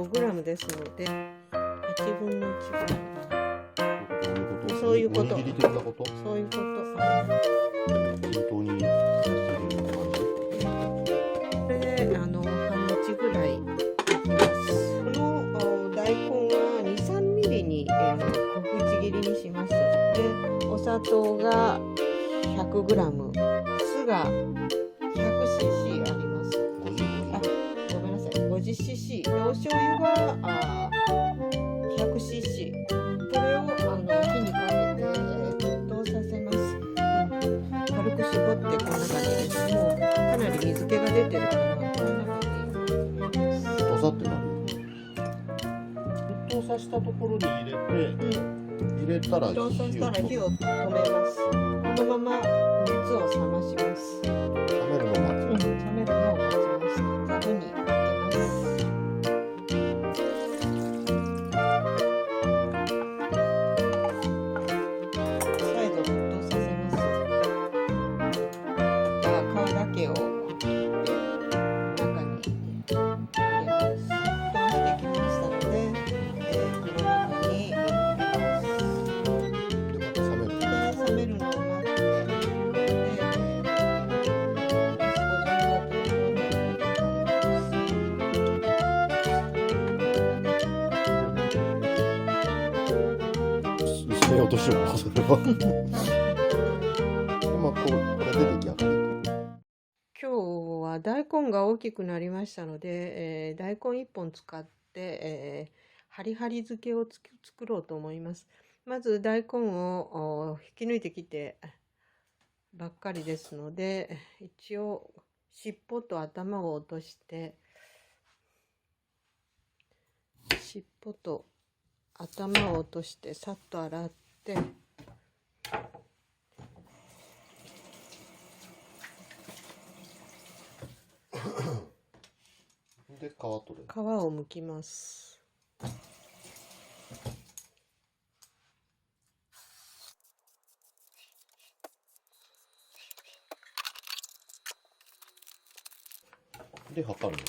1.5g ですので8分の1ぐらい。どういうこと？そういうこと。おにぎり的なこと？そういうこと。均等に入れる感じ？これで半日ぐらいいきます。この大根は2、3ミリに小口切りにします。で、お砂糖が 100g、酢が 100cc あります。ごめんなさい、50cc。で、お醤油が100cc。これを火にかけて沸騰させます。軽く絞ってこの中に入れて、もうかなり水気が出てるからこの中に入れます。沸騰さってなるよ。沸騰させたところに入れて、入れたら沸騰させたら火を止めます。このまま熱を冷まします。冷めるのを待つ。冷めるのを待ちます。ざるにかけます。再度沸騰させます。皮だけを中に入れます。沸騰してきましたので、この中に入れます。で、冷めるのを待って、薄めようとしてもそれは今これで出来上がり。今日は大根が大きくなりましたので、大根1本使って、ハリハリ漬けを作ろうと思います。まず大根を引き抜いてきてばっかりですので、一応尻尾と頭を落として、尻尾と頭を落としてさっと洗って、で皮取る。皮を剥きます。で測る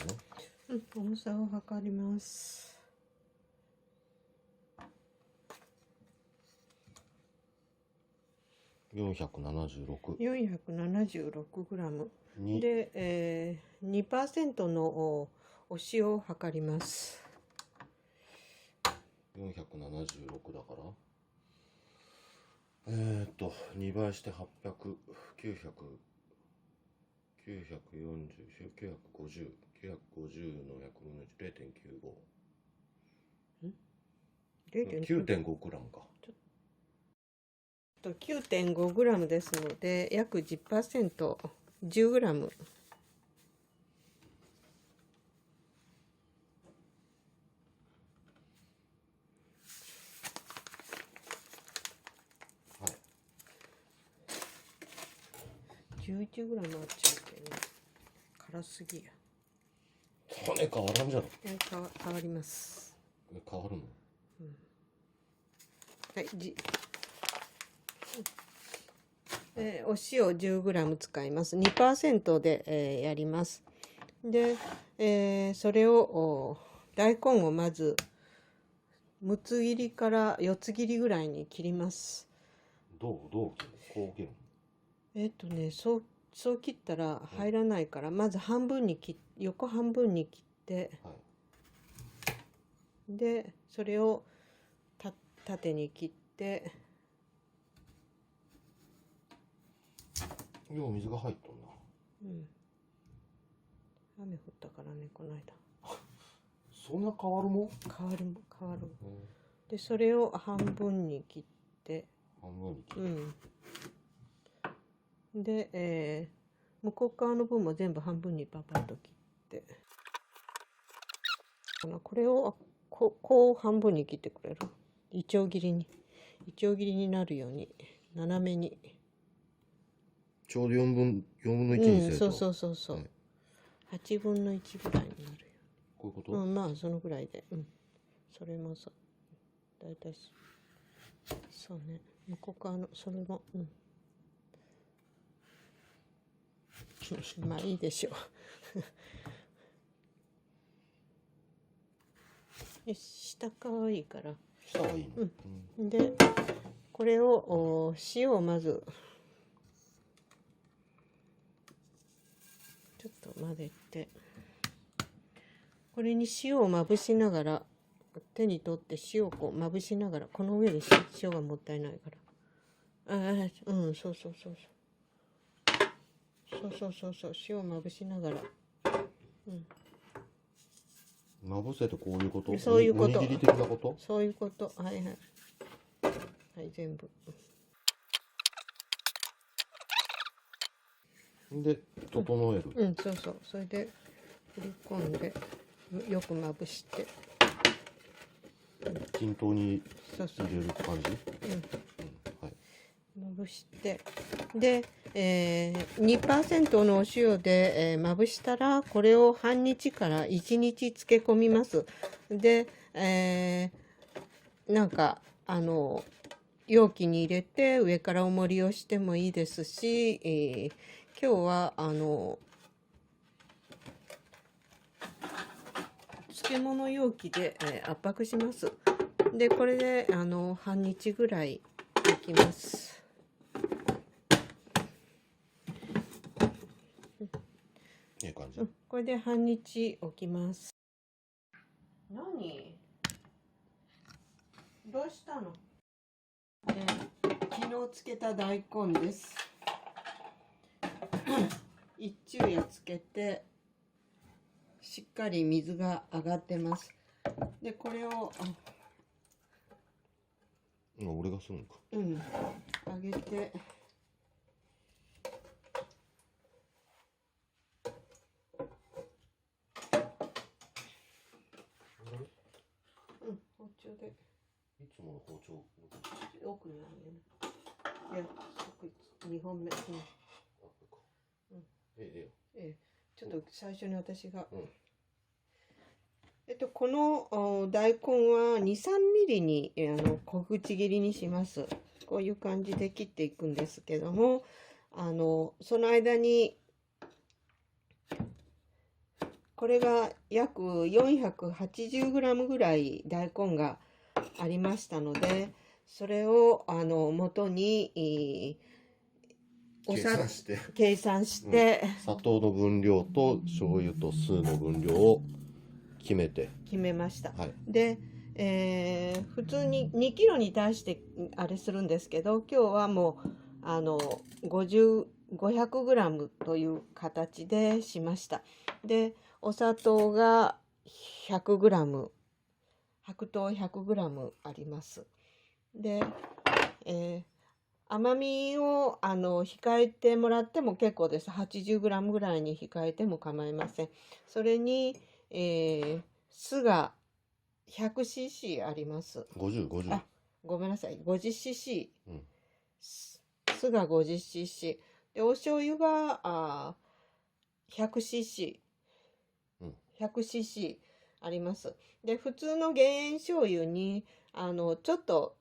のね。重さを測ります。476。476g で、2% のお塩を測ります。476だから2倍して800、900、940、950、950の100分の 0.95。9.5g か。9.5g ですので約 10%、10g。11g あっちゃうけどね、辛すぎや。種変わらんじゃろ。変わります。変わるの？はい、お塩 10g 使います。2% で、やります。で、それを大根をまず6つ切りから4つ切りぐらいに切ります。どうこう切るの？そう切ったら入らないから、まず横半分に切って、でそれを縦に切って。よう水が入っとんな。雨降ったからね、この間。そんな変わるもん？変わる。でそれを半分に切って。で、向こう側の分も全部半分にパパッと切って、これをこう半分に切ってくれる？いちょう切りになるように斜めに。ちょうど4分の1にすると。そう、8分の1ぐらいになるよ。こういうこと？まあそのぐらいで。それもだいたいそうね。向こう側のそれもまあいいでしょう。で下かわいいから。下はいいの。でこれを塩をまずちょっと混ぜて、これに塩をまぶしながら、手に取って塩をこうまぶしながら、この上で塩がもったいないから、そうそうそうそう、塩をまぶしながら、まぶせてこういうこと？そういうこと。おにぎり的なこと？そういうこと。はいはいはい、全部で整える。そうそう、それで振り込んでよくまぶして、均等にそうそう入れる感じ？はい。まぶして、で、2% のお塩で、まぶしたら、これを半日から1日漬け込みます。で、なんか容器に入れて上から重りをしてもいいですし、今日は漬物容器で、圧迫します。でこれで半日ぐらいできます。いい感じ。これで半日置きます。何？どうしたの？昨日漬けた大根です。一昼夜漬けてしっかり水が上がってます。でこれを俺がするのか。揚げて、包丁で。いつもの包丁奥にあるよね。いや、2本目。ちょっと最初に私が。この大根は2、3ミリに小口切りにします。こういう感じで切っていくんですけども、その間にこれが約 480g ぐらい大根がありましたので、それを元に計算して、砂糖の分量と醤油と酢の分量を決めました。はい、で、普通に2キロに対してあれするんですけど、今日はもう500g という形でしました。でお砂糖が 100g、 白糖 100g あります。で、甘みを控えてもらっても結構です。80g ぐらいに控えても構いません。それに、酢が 100cc あります。50。ごめんなさい、50cc、酢が 50cc で、お醤油が100cc、100cc あります。で普通の減塩醤油にちょっと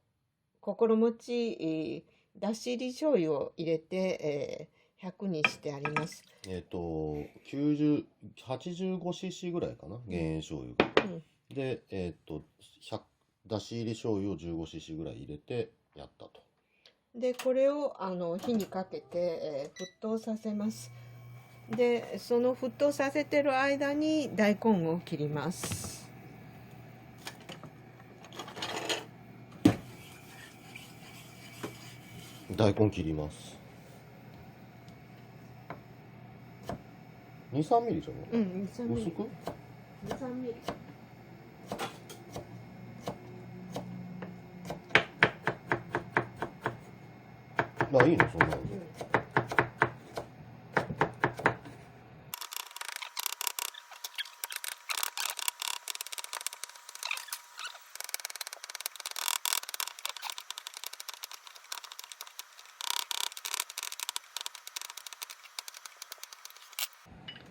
心持ちだし入り醤油を入れて、100にしてあります。85cc ぐらいかな、減塩醤油が。でだし入り醤油を 15cc ぐらい入れてやったと。でこれを火にかけて、沸騰させます。でその沸騰させてる間に大根を切ります。大根切ります。2、3ミリじゃない？2、3ミリ。薄く？ 2、3ミリ。いいのそんなの。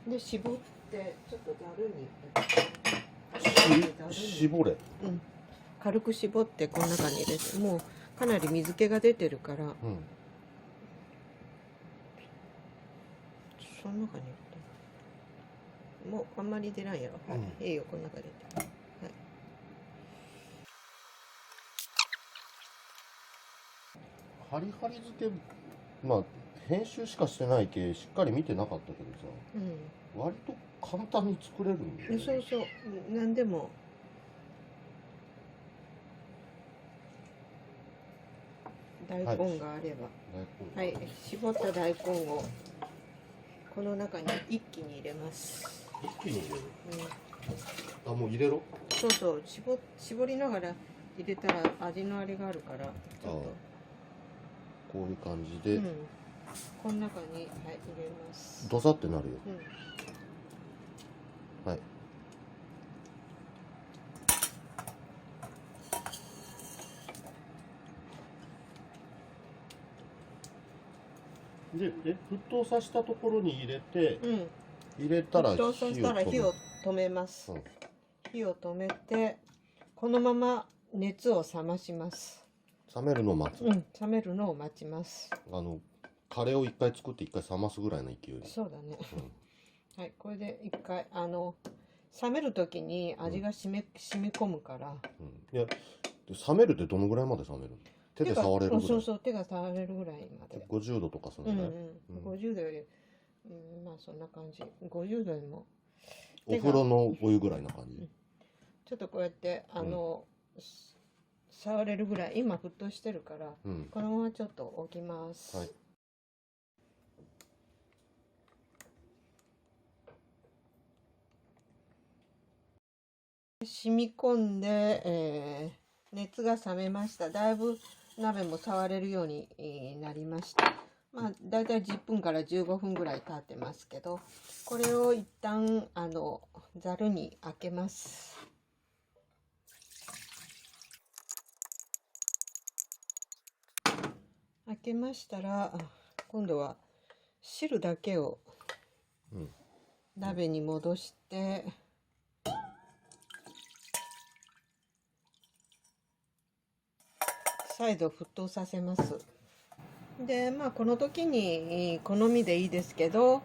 で絞ってちょっとざるに絞れ。軽く絞ってこの中に入れて、もうかなり水気が出てるから、その中に入れてもうあんまり出ないやろ。いいよ、この中で。はい。ハリハリ漬け、まあ編集しかしてないけしっかり見てなかったけどさ、割と簡単に作れるんだよね。そうそう、何でも。大根があれば、はい、絞った大根をこの中に一気に入れます。一気に入れる。あ、もう入れろ。そうそう、絞りながら入れたら味のあれがあるから、ちょっとこういう感じで、この中に、はい、入れます。ドサってなるよ。はい。で、沸騰させたところに入れて、入れたら沸騰させたら火を止めます。火を止めて、このまま熱を冷まします。冷めるのを待つ。冷めるのを待ちます。カレーを一回作って一回冷ますぐらいの勢いで。そうだね。はい、これで一回冷める時に味が染み込むから。いや、冷めるってどのぐらいまで冷めるの？手で触れるぐらい。そうそう、手が触れるぐらいまで。50度とかそのぐらい。50度より、まあそんな感じ。50度よりも。お風呂のお湯ぐらいな感じ。ちょっとこうやって触れるぐらい今沸騰してるから、このままちょっと置きます。はい。染み込んで、熱が冷めました。だいぶ鍋も触れるようになりました。まあだいたい10分から15分ぐらい経ってますけど、これを一旦ざるにあけます。開けましたら、今度は汁だけを鍋に戻して、再度沸騰させます。で、まあこの時に好みでいいですけど、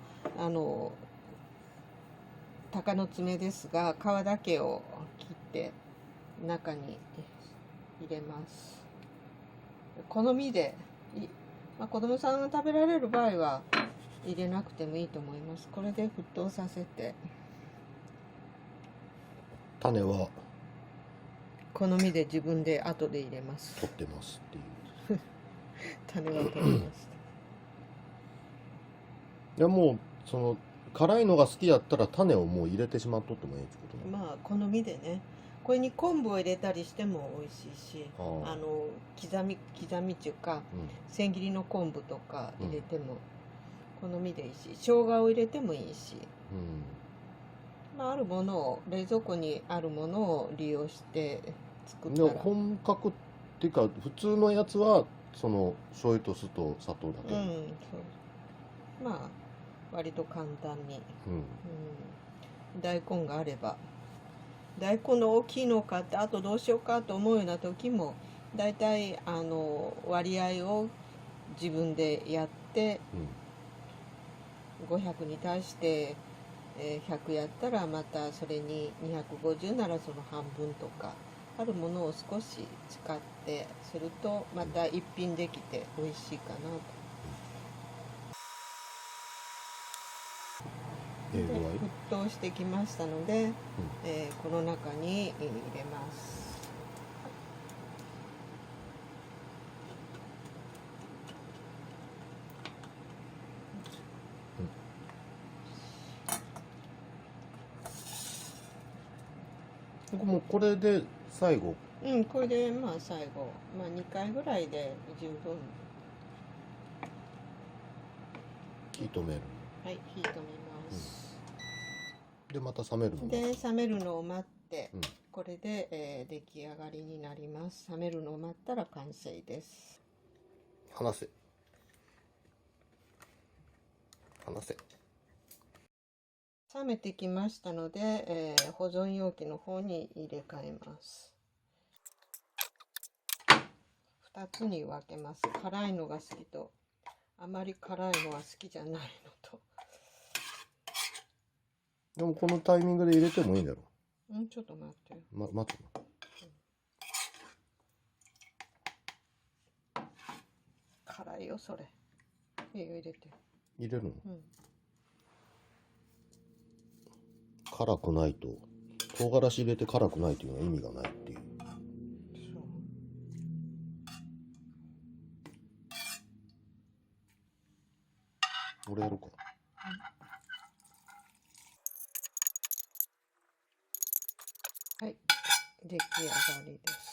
鷹の爪ですが皮だけを切って中に入れます。好みで、まあ、子供さんが食べられる場合は入れなくてもいいと思います。これで沸騰させて、種は好みで自分で後で入れます。取ってますっていう種は取りましたいや、もうその辛いのが好きやったら種をもう入れてしまっとってもいいってこと？まあ好みでね。これに昆布を入れたりしても美味しいし、刻みっていうか、千切りの昆布とか入れても好みでいいし、生姜を入れてもいいし、まあ、あるものを冷蔵庫にあるものを利用して作ったら。本格っていうか普通のやつはその醤油と酢と砂糖だけ。そう。まあ割と簡単に、大根があれば。大根の大きいのを買ってあとどうしようかと思うような時もだいたい割合を自分でやって、500に対して100やったらまたそれに250ならその半分とかあるものを少し使ってするとまた一品できて美味しいかなと。で沸騰してきましたので、この中に入れます。もうこれで最後。これでまあ最後、まあ2回ぐらいで十分。火止める。はい、火止めます。でまた冷めるの。で冷めるのを待って、これで、出来上がりになります。冷めるのを待ったら完成です。離せ。離せ。冷めてきましたので、保存容器の方に入れ替えます。2つに分けます。辛いのが好きとあまり辛いのは好きじゃないのと。でもこのタイミングで入れてもいいんだろう。ちょっと待ってよ。待つ辛いよそれ。いいよ入れて。入れるの？うん。辛くないと、唐辛子入れて辛くないっていうのは意味がないっていう。そう。俺やるか。はい、出来上がりです。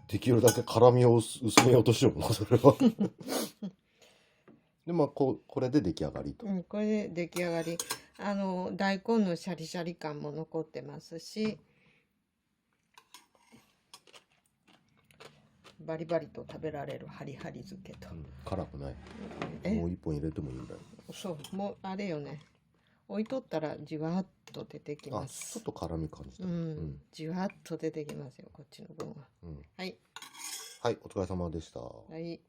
できるだけ辛みを薄めようとしような、それは。で、まあ、これで出来上がりと。うん、これで出来上がり。大根のシャリシャリ感も残ってますし、バリバリと食べられるハリハリ漬けと。辛くない。え、もう一本入れてもいいんだよ。そう、もうあれよね。置いとったらじわっと出てきまあ、ちょすっ。と辛み感じた。じわっと出てきますよ、こっちの分は。はい。はい、お疲れ様でした。はい。